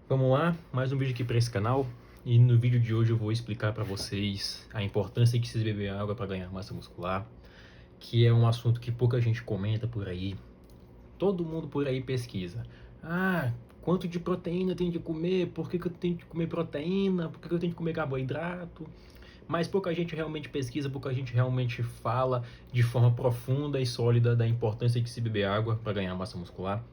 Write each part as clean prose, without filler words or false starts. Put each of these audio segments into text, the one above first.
Vamos lá, mais um vídeo aqui para esse canal. E no vídeo de hoje eu vou explicar para vocês a importância de se beber água para ganhar massa muscular, que é um assunto que pouca gente comenta por aí. Todo mundo por aí pesquisa. Quanto de proteína eu tenho de comer? Por que eu tenho de comer proteína? Por que eu tenho de comer carboidrato? Mas pouca gente realmente pesquisa, pouca gente realmente fala de forma profunda e sólida da importância de se beber água para ganhar massa muscular,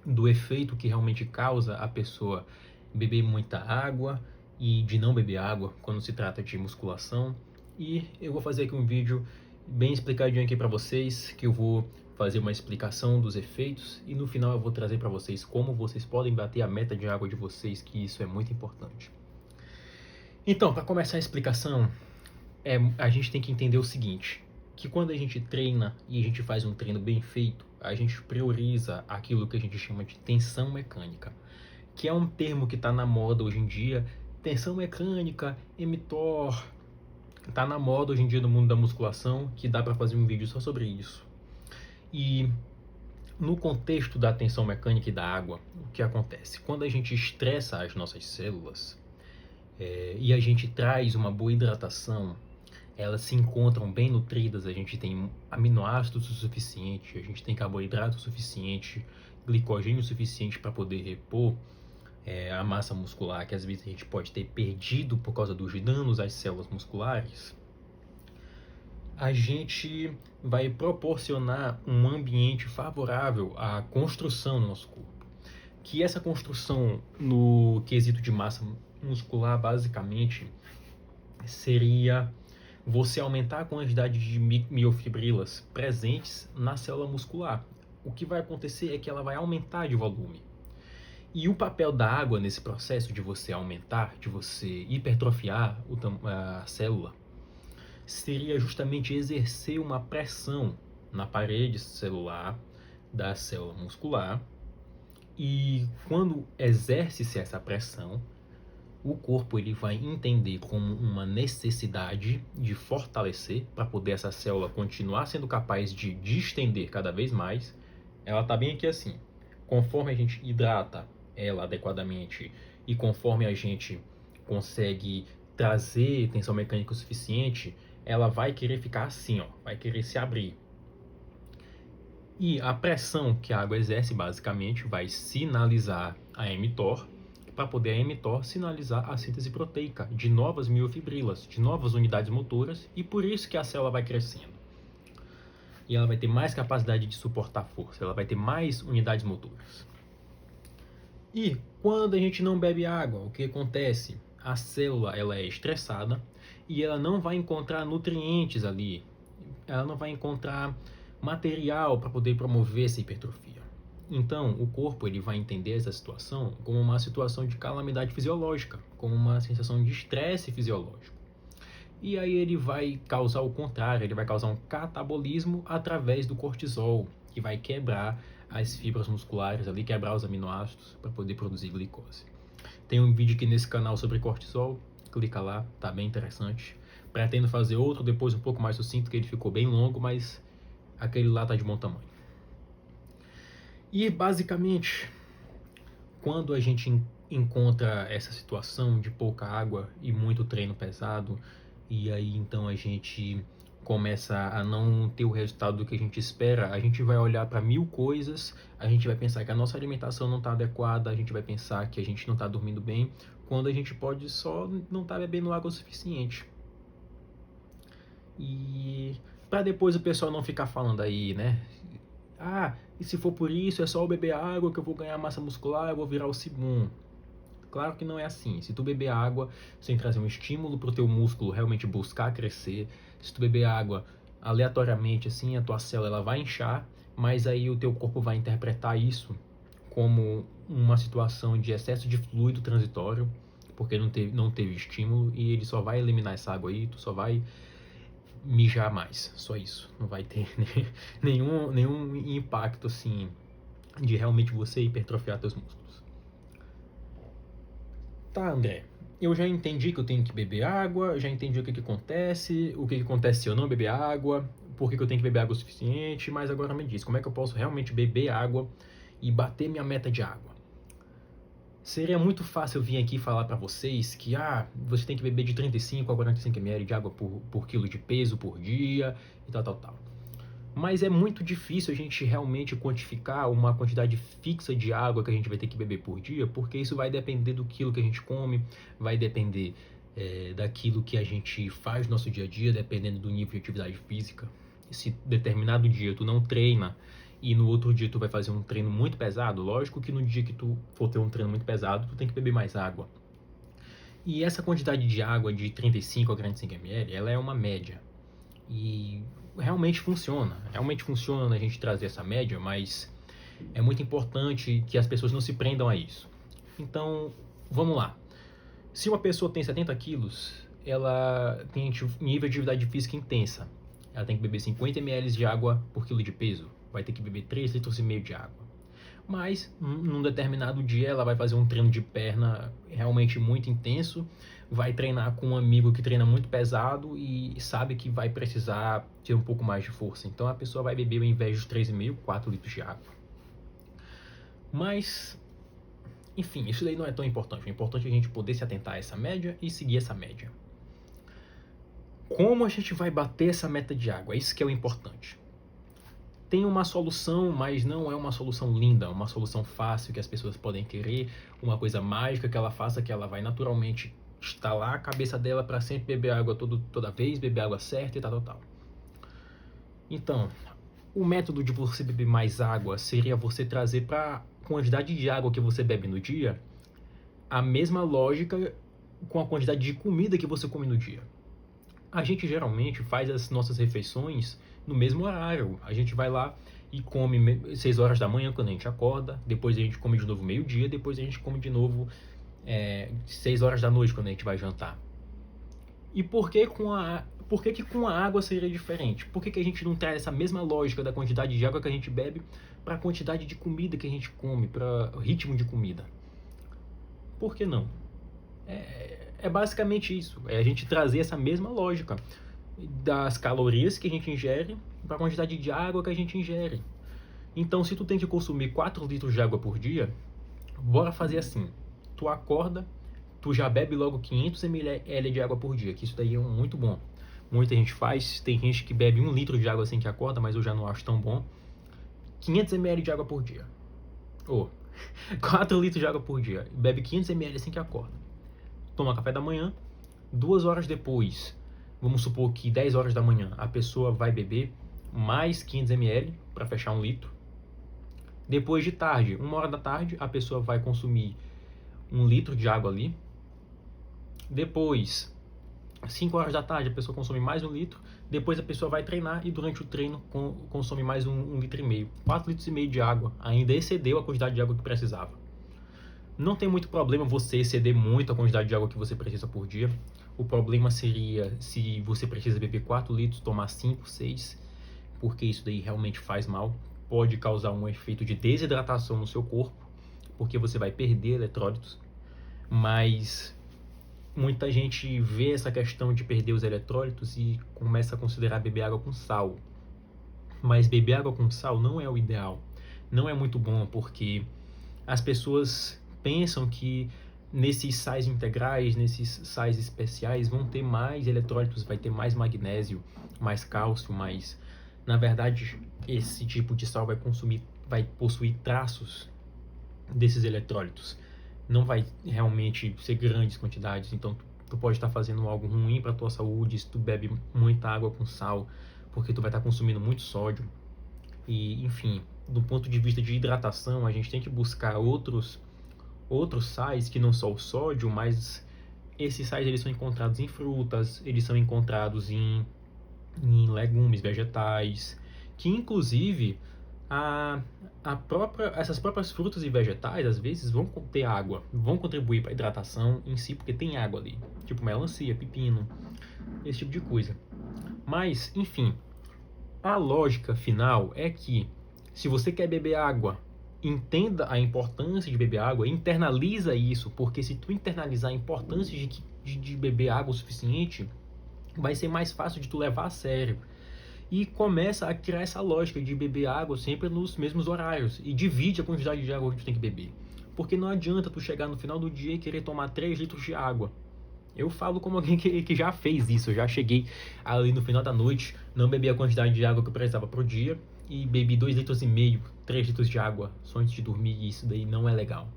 do efeito que realmente causa a pessoa beber muita água e de não beber água quando se trata de musculação. E eu vou fazer aqui um vídeo bem explicadinho aqui para vocês, que eu vou fazer uma explicação dos efeitos e no final eu vou trazer para vocês como vocês podem bater a meta de água de vocês, que isso é muito importante. Então, para começar a explicação, a gente tem que entender o seguinte, que quando a gente treina e a gente faz um treino bem feito, a gente prioriza aquilo que a gente chama de tensão mecânica, que é um termo que está na moda hoje em dia. Tensão mecânica, mTOR, está na moda hoje em dia no mundo da musculação, que dá para fazer um vídeo só sobre isso. E no contexto da tensão mecânica e da água, o que acontece? Quando a gente estressa as nossas células e a gente traz uma boa hidratação, elas se encontram bem nutridas, a gente tem aminoácidos o suficiente, a gente tem carboidrato o suficiente, glicogênio o suficiente para poder repor a massa muscular, que às vezes a gente pode ter perdido por causa dos danos às células musculares. A gente vai proporcionar um ambiente favorável à construção do nosso corpo. Que essa construção no quesito de massa muscular, basicamente, seria você aumentar a quantidade de miofibrilas presentes na célula muscular. O que vai acontecer é que ela vai aumentar de volume. E o papel da água nesse processo de você aumentar, de você hipertrofiar a célula, seria justamente exercer uma pressão na parede celular da célula muscular. E quando exerce-se essa pressão, o corpo ele vai entender como uma necessidade de fortalecer para poder essa célula continuar sendo capaz de distender cada vez mais. Ela está bem aqui assim. Conforme a gente hidrata ela adequadamente e conforme a gente consegue trazer tensão mecânica o suficiente, ela vai querer ficar assim, vai querer se abrir. E a pressão que a água exerce basicamente vai sinalizar a mTOR, para poder a mTOR sinalizar a síntese proteica de novas miofibrilas, de novas unidades motoras, e por isso que a célula vai crescendo. E ela vai ter mais capacidade de suportar força, ela vai ter mais unidades motoras. E quando a gente não bebe água, o que acontece? A célula ela é estressada e ela não vai encontrar nutrientes ali, ela não vai encontrar material para poder promover essa hipertrofia. Então, o corpo ele vai entender essa situação como uma situação de calamidade fisiológica, como uma sensação de estresse fisiológico. E aí ele vai causar o contrário, ele vai causar um catabolismo através do cortisol, que vai quebrar as fibras musculares ali, quebrar os aminoácidos para poder produzir glicose. Tem um vídeo aqui nesse canal sobre cortisol, clica lá, tá bem interessante. Pretendo fazer outro depois um pouco mais sucinto, que ele ficou bem longo, mas aquele lá tá de bom tamanho. E basicamente, quando a gente encontra essa situação de pouca água e muito treino pesado, e aí então a gente começa a não ter o resultado do que a gente espera, a gente vai olhar para 1000 coisas, a gente vai pensar que a nossa alimentação não está adequada, a gente vai pensar que a gente não está dormindo bem, quando a gente pode só não estar bebendo água o suficiente. E para depois o pessoal não ficar falando aí, né? E se for por isso, é só eu beber água que eu vou ganhar massa muscular, eu vou virar o Sibum. Claro que não é assim. Se tu beber água sem trazer um estímulo para o teu músculo realmente buscar crescer, se tu beber água aleatoriamente assim, a tua célula ela vai inchar, mas aí o teu corpo vai interpretar isso como uma situação de excesso de fluido transitório, porque não teve estímulo, e ele só vai eliminar essa água aí, tu só vai mijar mais, só isso. Não vai ter nenhum impacto assim de realmente você hipertrofiar teus músculos. Tá, André, eu já entendi que eu tenho que beber água, já entendi o que acontece, o que acontece se eu não beber água, por que eu tenho que beber água o suficiente, mas agora me diz, como é que eu posso realmente beber água e bater minha meta de água? Seria muito fácil eu vir aqui falar para vocês que você tem que beber de 35 a 45 ml de água por quilo de peso por dia e tal. Mas é muito difícil a gente realmente quantificar uma quantidade fixa de água que a gente vai ter que beber por dia, porque isso vai depender do quilo que a gente come, vai depender daquilo que a gente faz no nosso dia a dia, dependendo do nível de atividade física. Se determinado dia tu não treina e no outro dia tu vai fazer um treino muito pesado, lógico que no dia que tu for ter um treino muito pesado, tu tem que beber mais água. E essa quantidade de água de 35 a 45 ml, ela é uma média. E realmente funciona a gente trazer essa média, mas é muito importante que as pessoas não se prendam a isso. Então, vamos lá. Se uma pessoa tem 70 quilos, ela tem nível de atividade física intensa. Ela tem que beber 50 ml de água por quilo de peso. Vai ter que beber 3,5 litros de água. Mas, num determinado dia, ela vai fazer um treino de perna realmente muito intenso, vai treinar com um amigo que treina muito pesado e sabe que vai precisar ter um pouco mais de força. Então, a pessoa vai beber, ao invés de 3,5, 4 litros de água. Mas, enfim, isso daí não é tão importante. O importante é a gente poder se atentar a essa média e seguir essa média. Como a gente vai bater essa meta de água? Isso que é o importante. Tem uma solução, mas não é uma solução linda, uma solução fácil que as pessoas podem querer, uma coisa mágica que ela faça, que ela vai naturalmente instalar a cabeça dela para sempre beber água toda vez, beber água certa e tal. Então, o método de você beber mais água seria você trazer para a quantidade de água que você bebe no dia a mesma lógica com a quantidade de comida que você come no dia. A gente geralmente faz as nossas refeições no mesmo horário. A gente vai lá e come 6 horas da manhã quando a gente acorda, depois a gente come de novo meio-dia, depois a gente come de novo 6 horas da noite quando a gente vai jantar. E por que com a água seria diferente? Por que a gente não traz essa mesma lógica da quantidade de água que a gente bebe para a quantidade de comida que a gente come, para o ritmo de comida? Por que não? É basicamente isso, é a gente trazer essa mesma lógica das calorias que a gente ingere para a quantidade de água que a gente ingere. Então, se tu tem que consumir 4 litros de água por dia, bora fazer assim. Tu acorda, tu já bebe logo 500 ml de água por dia, que isso daí é muito bom. Muita gente faz, tem gente que bebe 1 litro de água assim que acorda, mas eu já não acho tão bom. 500 ml de água por dia. 4 litros de água por dia. Bebe 500 ml assim que acorda. Toma café da manhã, 2 horas depois, vamos supor que 10 horas da manhã, a pessoa vai beber mais 500 ml para fechar 1 litro. Depois de tarde, 1 hora da tarde, a pessoa vai consumir 1 litro de água ali. Depois, 5 horas da tarde, a pessoa consome mais 1 litro. Depois a pessoa vai treinar e durante o treino consome mais 1,5 litro. 4 litros e meio de água, ainda excedeu a quantidade de água que precisava. Não tem muito problema você exceder muito a quantidade de água que você precisa por dia. O problema seria se você precisa beber 4 litros, tomar 5, 6, porque isso daí realmente faz mal. Pode causar um efeito de desidratação no seu corpo, porque você vai perder eletrólitos. Mas muita gente vê essa questão de perder os eletrólitos e começa a considerar beber água com sal. Mas beber água com sal não é o ideal. Não é muito bom, porque as pessoas pensam que nesses sais integrais, nesses sais especiais, vão ter mais eletrólitos, vai ter mais magnésio, mais cálcio, mais... Na verdade, esse tipo de sal vai possuir traços desses eletrólitos. Não vai realmente ser grandes quantidades, então tu pode estar fazendo algo ruim para tua saúde se tu bebe muita água com sal, porque tu vai estar consumindo muito sódio. E, enfim, do ponto de vista de hidratação, a gente tem que buscar outros sais que não só o sódio, mas esses sais eles são encontrados em frutas, eles são encontrados em legumes, vegetais, que inclusive essas próprias frutas e vegetais às vezes vão conter água, vão contribuir para a hidratação em si, porque tem água ali, tipo melancia, pepino, esse tipo de coisa. Mas, enfim, a lógica final é que se você quer beber água, entenda a importância de beber água, internaliza isso, porque se tu internalizar a importância de beber água o suficiente, vai ser mais fácil de tu levar a sério. E começa a criar essa lógica de beber água sempre nos mesmos horários, e divide a quantidade de água que tu tem que beber. Porque não adianta tu chegar no final do dia e querer tomar 3 litros de água. Eu falo como alguém que já fez isso. Eu já cheguei ali no final da noite, não bebi a quantidade de água que eu precisava pro dia e bebi 2,5 litros, 3 litros de água só antes de dormir, e isso daí não é legal.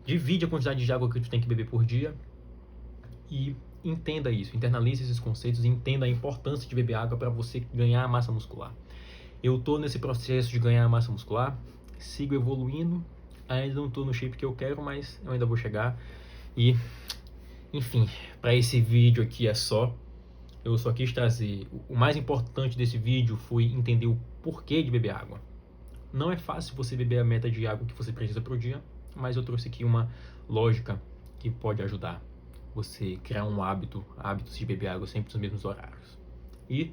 Divide a quantidade de água que tu tem que beber por dia e entenda isso, internalize esses conceitos e entenda a importância de beber água para você ganhar massa muscular. Eu tô nesse processo de ganhar massa muscular, sigo evoluindo, ainda não tô no shape que eu quero, mas eu ainda vou chegar. E, enfim, para esse vídeo aqui é só. Eu só quis trazer, o mais importante desse vídeo foi entender o porquê de beber água. Não é fácil você beber a meta de água que você precisa por dia, mas eu trouxe aqui uma lógica que pode ajudar você criar um hábitos de beber água sempre nos mesmos horários. E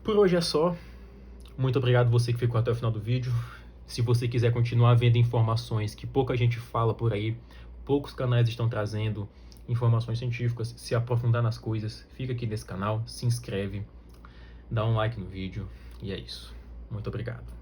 por hoje é só. Muito obrigado você que ficou até o final do vídeo. Se você quiser continuar vendo informações que pouca gente fala por aí, poucos canais estão trazendo informações científicas, se aprofundar nas coisas, fica aqui nesse canal, se inscreve, dá um like no vídeo e é isso. Muito obrigado.